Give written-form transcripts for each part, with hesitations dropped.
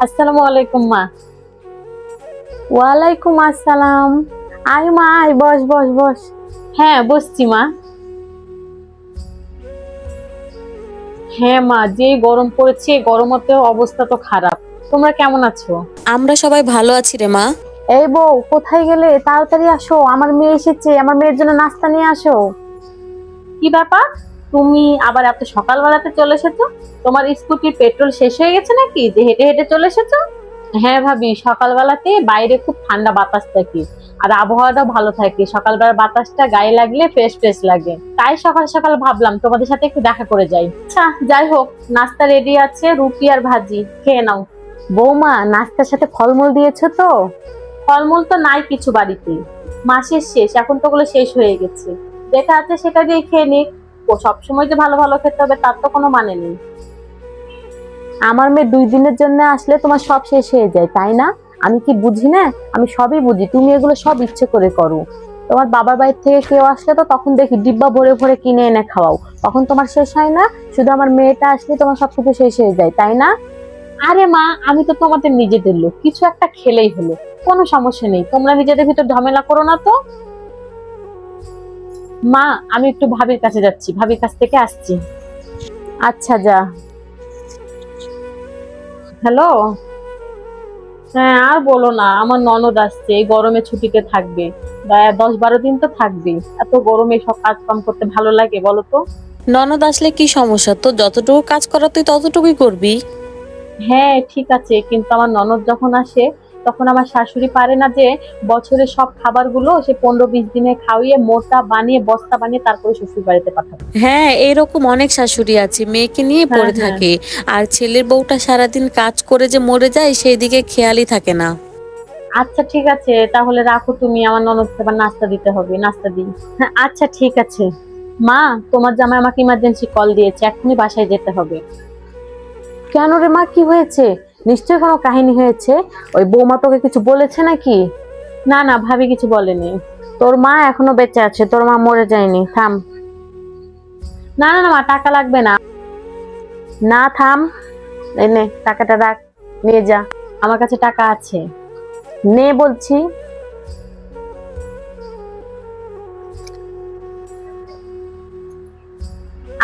আসসালামু আলাইকুম মা। ওয়ালাইকুম আসসালাম। আয় মা, আয়, বস বস বস। হ্যাঁ, বসছি মা। হ্যাঁ মা, যে গরম পড়েছে, গরমতেও অবস্থা তো খারাপ। তোমরা কেমন আছো? আমরা সবাই ভালো আছি রে মা। এই বউ, কোথায় গেলে? তাড়াতাড়ি আসো, আমার মেয়ে এসেছে, আমার মেয়ের জন্য নাস্তা নিয়ে আসো। কি ব্যাপার, তুমি আবার এত সকালবেলাতে চলে এসেছো? তোমার স্কুটির পেট্রোল শেষ হয়ে গেছে নাকি যে হেঁটে হেঁটে চলে এসেছো? হ্যাঁ ভাবি, সকালবেলাতে বাইরে খুব ঠান্ডা বাতাস থাকে, আর আবহাওয়াটাও ভালো থাকে। সকালবেলার বাতাসটা গায়ে লাগলে ফ্রেশ ফ্রেশ লাগে, তাই সকাল সকাল ভাবলাম তোমাদের সাথে একটু দেখা করে যাই। আচ্ছা, যাই হোক, নাস্তা রেডি আছে, রুটি আর ভাজি, খেয়ে নাও। বৌমা, নাস্তার সাথে ফলমূল দিয়েছো তো? ফলমূল তো নাই কিছু বাড়িতে, মাসের শেষ, এখন তো ওগুলো শেষ হয়ে গেছে। যেটা আছে সেটা দিয়ে খেয়ে নিক। ও সবসময় যে ভালো ভালো খেতে হবে তার তো কোনো মানে নেই। আমার মেয়ে 2 দিনের জন্য আসলে তোমার সব শেষ হয়ে যায়, তাই না? আমি কি বুঝি না? আমি সবই বুঝি, তুমি এগুলো সব ইচ্ছে করে করো। তোমার বাবার বাড়ি থেকে কেউ আসলে তো তখন দেখি ডিব্বা ভরে ভরে কিনে এনে খাওয়াও, তখন তোমার শেষ হয় না। শুধু আমার মেয়েটা আসলে তোমার সবকিছু শেষ হয়ে যায়, তাই না? আরে মা, আমি তো তোমাদের নিজেদের লোক, কিছু একটা খেলেই হলো, কোনো সমস্যা নেই। তোমরা নিজেদের ভিতর ঝামেলা করো না তো। মা, আমি একটু ভাবির কাছে যাচ্ছি, ভাবির কাছ থেকে আসছি। আচ্ছা, যা। হ্যালো। হ্যাঁ, আর বলো না, আমার ননদ আসছে, এই গরমে ছুটিতে থাকবে। 10-12 দিন তো থাকবে। এত গরমে সব কাজ কাম করতে ভালো লাগে বলো তো? ননদ আসলে কি সমস্যা? তো যতটুকু কাজ করা তুই ততটুকুই করবি। হ্যাঁ ঠিক আছে, কিন্তু আমার ননদ যখন আসে তখন আমার শাশুড়ি পারে না যে বছরের সব খাবারগুলো সে 15-20 দিনে খাওয়িয়ে মোটা বানিয়ে বস্তা বানিয়ে তারপরে শ্বশুর বাড়িতে পাঠাবে। হ্যাঁ, এরকম অনেক শাশুড়ি আছে, মেয়েকে নিয়ে হ্যাঁ পড়ে হ্যাঁ। থাকে। আর ছেলের বউটা সারাদিন কাজ করে যে মরে যায় সেই দিকে খেয়ালই থাকে না। আচ্ছা ঠিক আছে, তাহলে রাখো তুমি, আমার ননদকে আবার নাস্তা দিতে হবে, নাস্তা দিই। হ্যাঁ আচ্ছা ঠিক আছে। মা, তোমার জামাই আমাকে ইমার্জেন্সি কল দিয়েছে, এক্ষুনি বাসায় যেতে হবে। কেন রে মা, কি হয়েছে? নিশ্চয়ই কোনো কাহিনী হয়েছে। ওই বৌমা তোকে কিছু বলেছে নাকি? না না, ভাবি কিছু বলেনি। তোর মা এখনো বেঁচে আছে, তোর মা মরে যায়নি, থাম। না না না মা, টাকা লাগবে না। না, থাম। এই নে, টাকাটা রাখ, নিয়ে যা। আমার কাছে টাকা আছে, নে বলছি।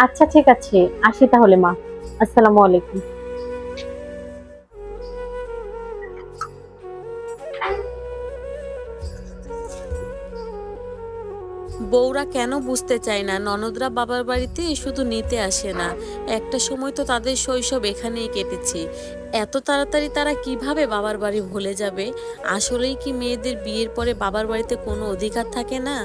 আচ্ছা ঠিক আছে, আসি তাহলে মা। আসসালামু আলাইকুম। বউরা কেন বুঝতে চায় না ননদরা বাবার বাড়িতে শুধু নিতে আসে না? একটা সময় তো তাদের শৈশব এখানেই কেটেছে। এত তাড়াতাড়ি তারা কিভাবে বাবার বাড়ি ভুলে যাবে? আসলেই কি মেয়েদের বিয়ের পরে বাবার বাড়িতে কোনো অধিকার থাকে না?